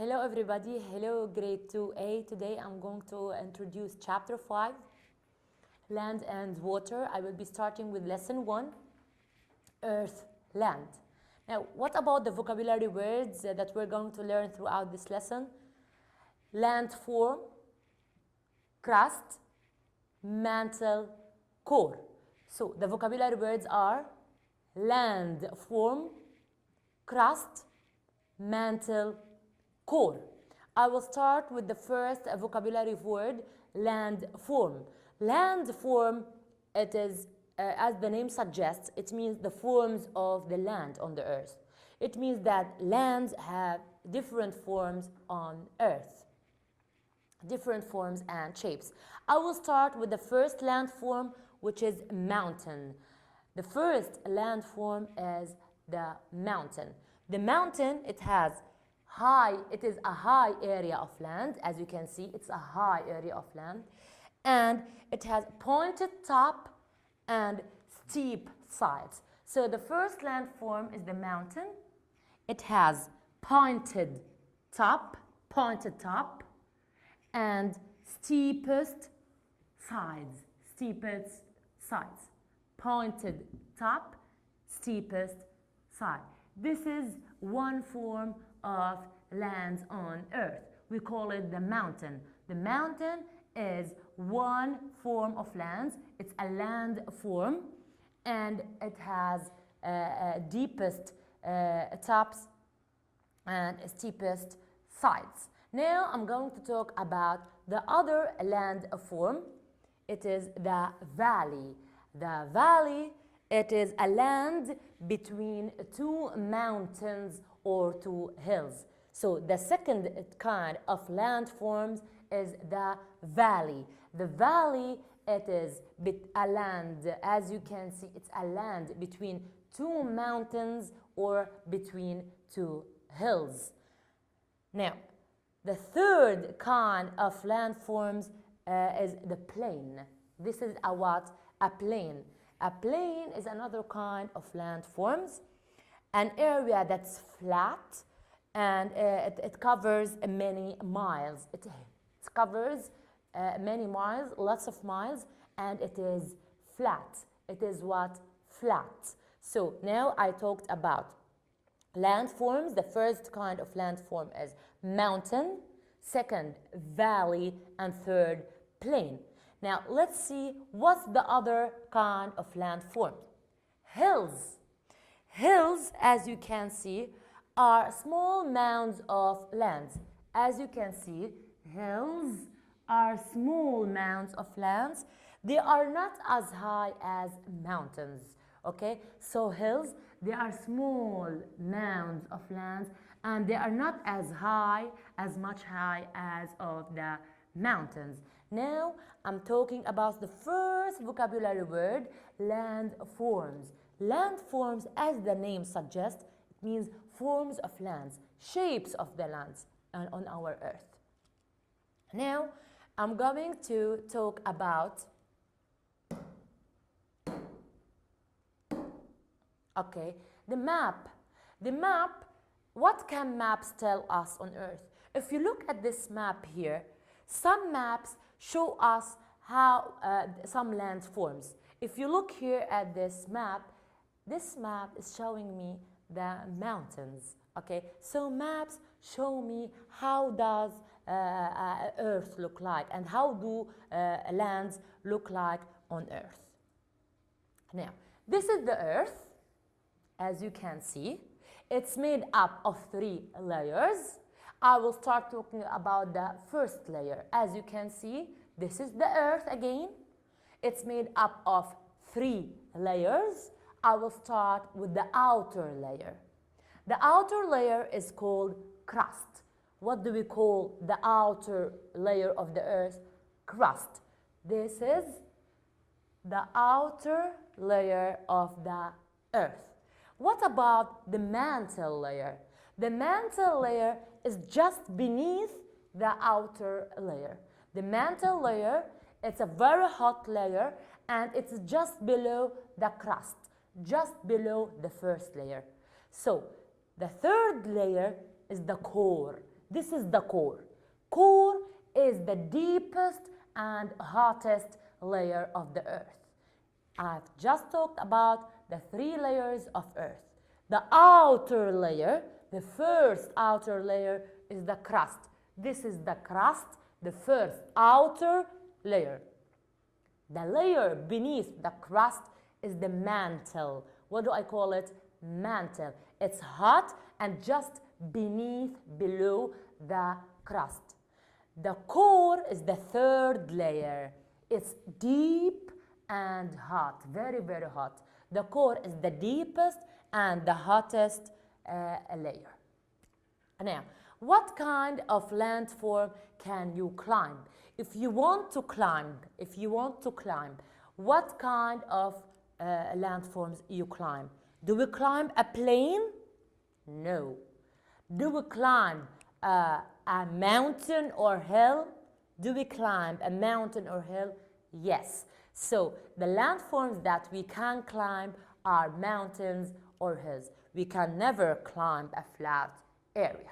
Hello everybody, hello grade 2A. Today I'm going to introduce chapter 5, land and water. I will be starting with lesson 1, earth, land. Now, what about the vocabulary words that we're going to learn throughout this lesson? Landform, crust, mantle, core. So the vocabulary words are landform, crust, mantle, core. I will start with the first vocabulary word, landform. Landform, it is, as the name suggests, it means the forms of the land on the earth. It means that lands have different forms on earth, different forms and shapes. I will start with the first landform, which is mountain. The first landform is the mountain. The mountain, it is a high area of land. As you can see, it's a high area of land, and it has pointed top and steep sides. So the first landform is the mountain. It has pointed top, and steepest sides, pointed top, steepest side. This is one form of lands on earth. We call it the mountain. The mountain is one form of lands. It's a land form, and it has deepest tops and steepest sides. Now I'm going to talk about the other land form. It is the valley. The valley, it is a land between two mountains or two hills. So the second kind of landforms is the valley. The valley, it is a land, as you can see, it's a land between two mountains or between two hills. Now, the third kind of landforms is the plain. This is a what? A plain. A plain is another kind of landforms, an area that's flat, and it covers many miles. It covers many miles, lots of miles, and it is flat. It is what? Flat. So now I talked about landforms. The first kind of landform is mountain, second valley, and third plain. Now let's see what's the other kind of landform. Hills. Hills, as you can see, are small mounds of lands. As you can see, hills are small mounds of lands. They are not as high as mountains, okay? So hills, they are small mounds of lands, and they are not as much high as of the mountains. Now I'm talking about the first vocabulary word, landforms. Landforms, as the name suggests, it means forms of lands, shapes of the lands on our earth. Now I'm going to talk about the map. The map, what can maps tell us on earth? If you look at this map here, some maps show us how some landforms. If you look here at this map is showing me the mountains, okay? So maps show me how does earth look like and how do lands look like on earth. Now, this is the earth, as you can see. It's made up of 3 layers. I will start talking about the first layer. As you can see, this is the earth again. It's made up of 3 layers. I will start with the outer layer. The outer layer is called crust. What do we call the outer layer of the earth? Crust. This is the outer layer of the earth. What about the mantle layer? The mantle layer is just beneath the outer layer. The mantle layer, it's a very hot layer, and it's just below the crust, just below the first layer. So the third layer is the core. This is the core. Core is the deepest and hottest layer of the earth. I've just talked about the 3 layers of earth. The outer layer, the first outer layer, is the crust. This is the crust, the first outer layer. The layer beneath the crust is the mantle. What do I call it? Mantle. It's hot and just beneath, below the crust. The core is the 3rd layer. It's deep and hot, very, very hot. The core is the deepest and the hottest layer. Now, what kind of landform can you climb? If you want to climb, what kind of landforms you climb? Do we climb a plane? No. Do we climb a mountain or hill? Do we climb a mountain or hill? Yes. So the landforms that we can climb are mountains or hills. We can never climb a flat area.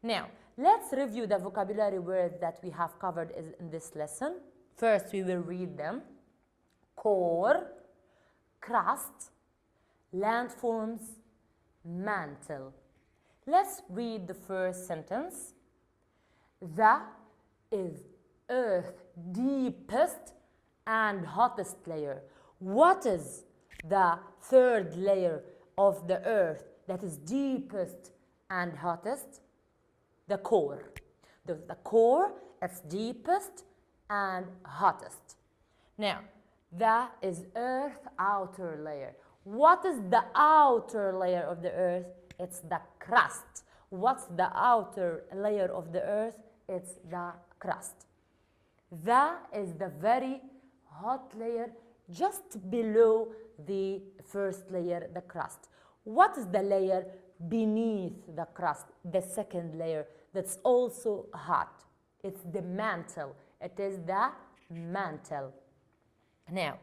Now, let's review the vocabulary words that we have covered in this lesson. First, we will read them. Core, crust, landforms, mantle. Let's read the first sentence. The is Earth's deepest and hottest layer. What is the 3rd layer of the earth that is deepest and hottest? The core. The core is deepest and hottest. Now, that is Earth's outer layer. What is the outer layer of the earth? It's the crust. What's the outer layer of the earth? It's the crust. That is the very hot layer just below the first layer, the crust. What is the layer beneath the crust? The 2nd layer that's also hot. It's the mantle. It is the mantle. Now,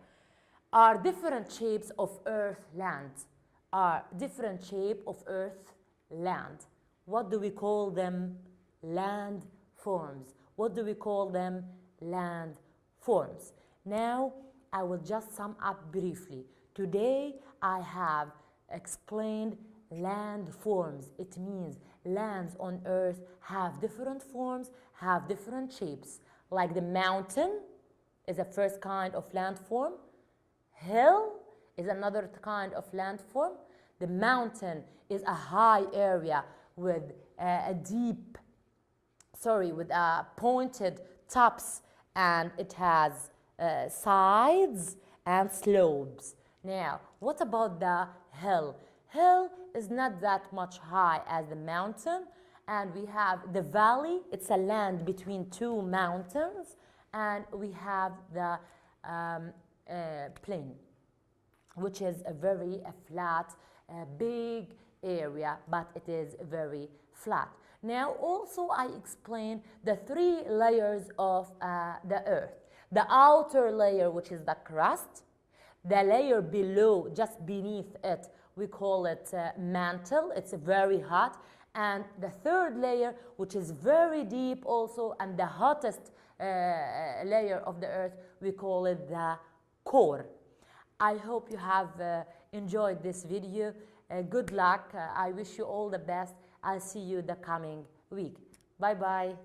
are different shapes of earth land. Different shape of earth land. What do we call them? Land forms. What do we call them? Land forms. Now, I will just sum up briefly. Today, I have explained land forms. It means lands on earth have different forms, have different shapes. Like the mountain is the first kind of landform. Hill is another kind of landform. The mountain is a high area with with pointed tops, and it has sides and slopes. Now, what about the hill? Hill is not that much high as the mountain, and we have the valley. It's a land between 2 mountains, and we have the plain, which is a very flat, big area, but it is very flat. Now, also I explained the 3 layers of the earth. The outer layer, which is the crust. The layer below, just beneath it, we call it mantle. It's very hot. And the 3rd layer, which is very deep also, and the hottest layer of the earth, we call it the core. I hope you have enjoyed this video. Good luck. I wish you all the best. I'll see you the coming week. Bye-bye.